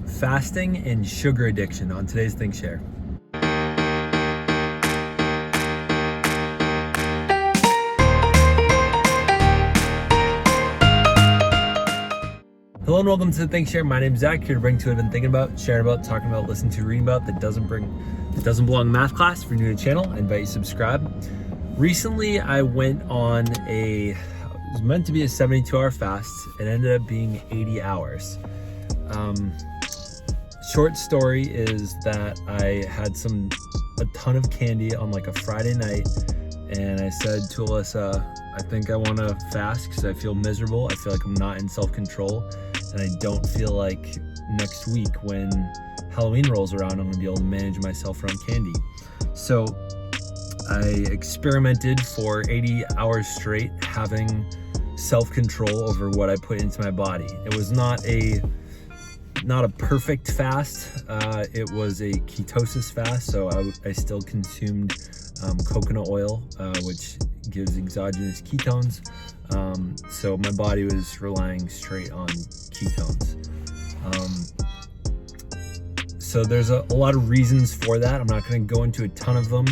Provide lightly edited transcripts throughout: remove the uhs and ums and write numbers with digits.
fasting and sugar addiction on today's ThinkShare. Hello and welcome to the ThinkShare. My name is Zach, here to bring to it and thinking about, sharing about, talking about, listening to, reading about that doesn't belong in math class. If you're new to the channel, I invite you to subscribe. Recently, I went on it was meant to be a 72-hour fast. It ended up being 80 hours. Short story is that I had a ton of candy on like a Friday night, and I said to Alyssa, I think I want to fast because I feel miserable. I feel like I'm not in self-control, and I don't feel like next week when Halloween rolls around, I'm gonna be able to manage myself around candy. So I experimented for 80 hours straight, having self-control over what I put into my body. It was not a perfect fast. It was a ketosis fast, so I still consumed coconut oil, which gives exogenous ketones. So my body was relying straight on ketones. So there's a lot of reasons for that. I'm not going to go into a ton of them.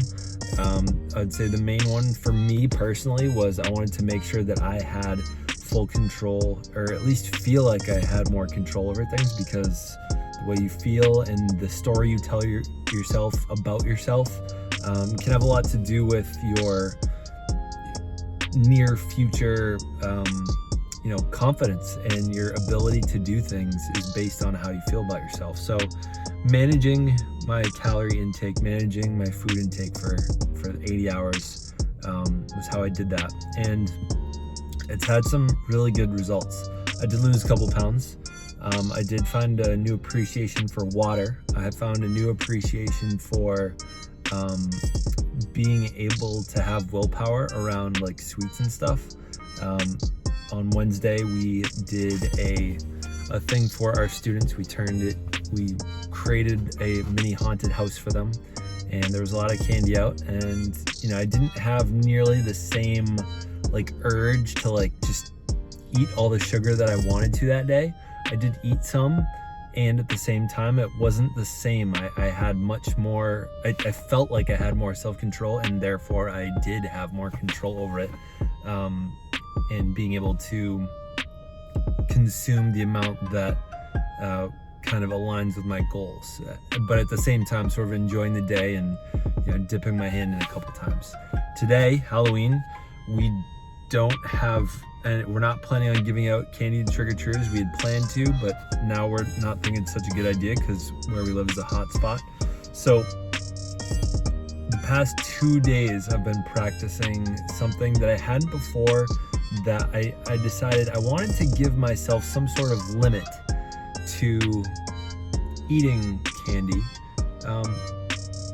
I'd say the main one for me personally was I wanted to make sure that I had full control, or at least feel like I had more control over things, because the way you feel and the story you tell yourself about yourself can have a lot to do with your near future confidence, and your ability to do things is based on how you feel about yourself. So managing my calorie intake, managing my food intake for 80 hours was how I did that, and it's had some really good results. I did lose a couple pounds. I did find a new appreciation for water. I have found a new appreciation for being able to have willpower around like sweets and stuff. On Wednesday, we did a thing for our students. We created a mini haunted house for them, and there was a lot of candy out, and I didn't have nearly the same urge to just eat all the sugar that I wanted to that day. I did eat some, and at the same time it wasn't the same. I had much more, I felt like I had more self-control, and therefore I did have more control over it, and being able to consume the amount that kind of aligns with my goals, but at the same time sort of enjoying the day and dipping my hand in a couple times. Today, Halloween, we don't have, and we're not planning on giving out candy to trick-or-treaters. We had planned to, but now we're not thinking it's such a good idea because where we live is a hot spot. So the past 2 days I've been practicing something that I hadn't before, that I decided I wanted to give myself some sort of limit to eating candy,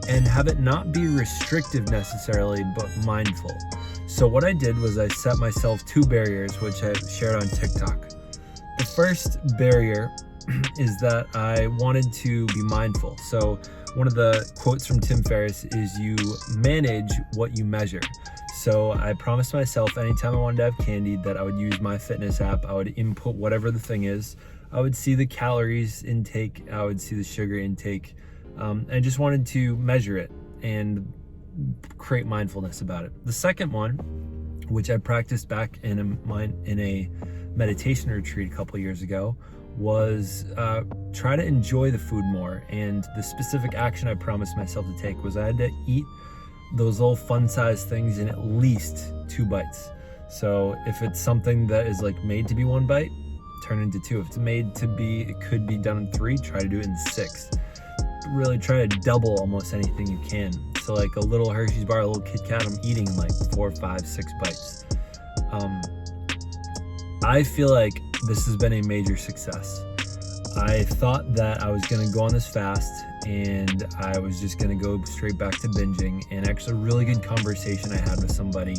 and have it not be restrictive necessarily, but mindful. So what I did was I set myself 2 barriers, which I shared on TikTok. The first barrier is that I wanted to be mindful. So one of the quotes from Tim Ferriss is, you manage what you measure. So I promised myself anytime I wanted to have candy that I would use my fitness app. I would input whatever the thing is. I would see the calories intake. I would see the sugar intake. I just wanted to measure it and create mindfulness about it. The second one, which I practiced back in a meditation retreat a couple years ago, was try to enjoy the food more. And the specific action I promised myself to take was I had to eat those little fun-sized things in at least 2 bites. So if it's something that is made to be 1 bite, turn it into 2. If it's made to be, it could be done in 3, try to do it in 6. Really try to double almost anything you can. So a little Hershey's bar, a little Kit Kat, I'm eating 4, 5, 6 bites. I feel like this has been a major success. I thought that I was gonna go on this fast and I was just gonna go straight back to binging, and actually a really good conversation I had with somebody,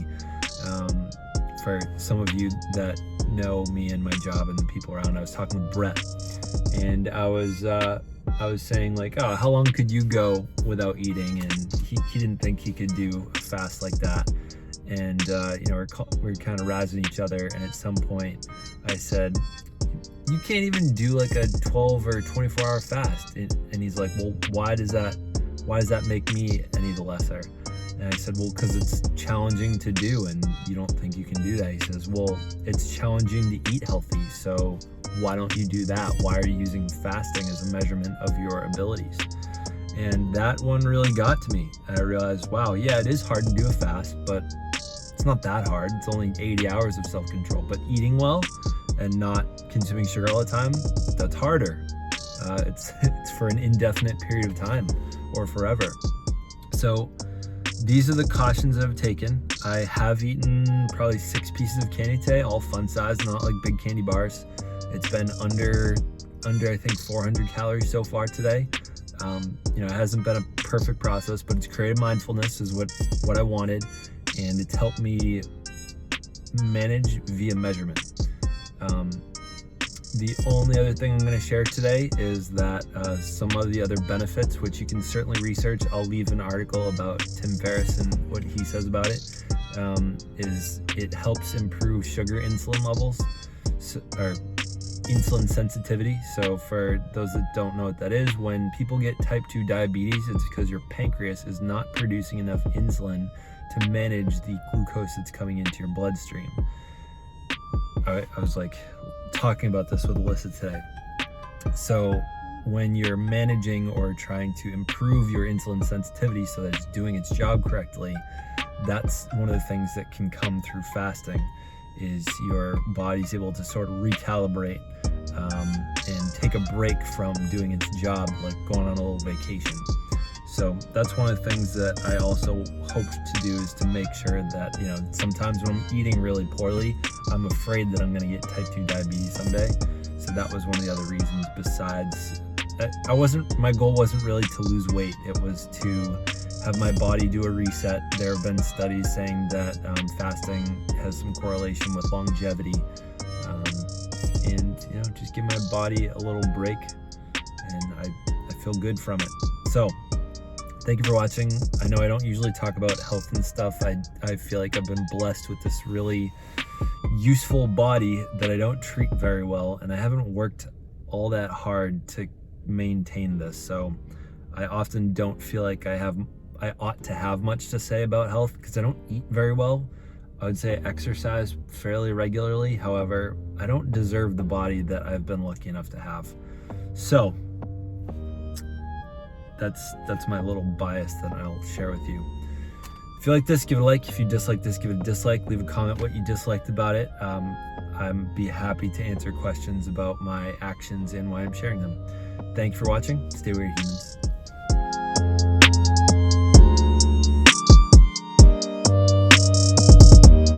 for some of you that know me and my job and the people around. I was talking with Brett, and I was saying oh, how long could you go without eating? And he didn't think he could do a fast like that. and we're kind of razzing each other. And at some point, I said, "You can't even do like a 12 or 24-hour fast." And he's like, "Well, why does that make me any the lesser?" And I said, "Well, because it's challenging to do, and you don't think you can do that." He says, "Well, it's challenging to eat healthy, so why don't you do that? Why are you using fasting as a measurement of your abilities?" And that one really got to me. I realized, wow, yeah, it is hard to do a fast, but it's not that hard. It's only 80 hours of self-control. But eating well and not consuming sugar all the time, that's harder. It's for an indefinite period of time or forever. So these are the cautions that I've taken. I have eaten probably 6 pieces of candy today, all fun size, not like big candy bars. It's been under I think 400 calories so far today. It hasn't been a perfect process, but it's created mindfulness is what I wanted, and it's helped me manage via measurement. The only other thing I'm going to share today is that some of the other benefits, which you can certainly research, I'll leave an article about Tim Ferriss and what he says about it, is it helps improve sugar insulin levels, or insulin sensitivity. So for those that don't know what that is, when people get type 2 diabetes, it's because your pancreas is not producing enough insulin to manage the glucose that's coming into your bloodstream. I was like talking about this with Alyssa today. So when you're managing or trying to improve your insulin sensitivity so that it's doing its job correctly, that's one of the things that can come through fasting, is your body's able to sort of recalibrate and take a break from doing its job, like going on a little vacation. So that's one of the things that I also hope to do, is to make sure that, sometimes when I'm eating really poorly, I'm afraid that I'm going to get type 2 diabetes someday. So that was one of the other reasons. Besides, my goal wasn't really to lose weight. It was to have my body do a reset. There have been studies saying that fasting has some correlation with longevity, and just give my body a little break, and I feel good from it. So thank you for watching. I know I don't usually talk about health and stuff. I feel like I've been blessed with this really useful body that I don't treat very well, and I haven't worked all that hard to maintain this. So I often don't feel like I ought to have much to say about health, because I don't eat very well. I would say I exercise fairly regularly. However, I don't deserve the body that I've been lucky enough to have. So that's my little bias that I'll share with you. If you like this, give it a like. If you dislike this, give it a dislike. Leave a comment what you disliked about it. I'd be happy to answer questions about my actions and why I'm sharing them. Thank you for watching. Stay weird, humans.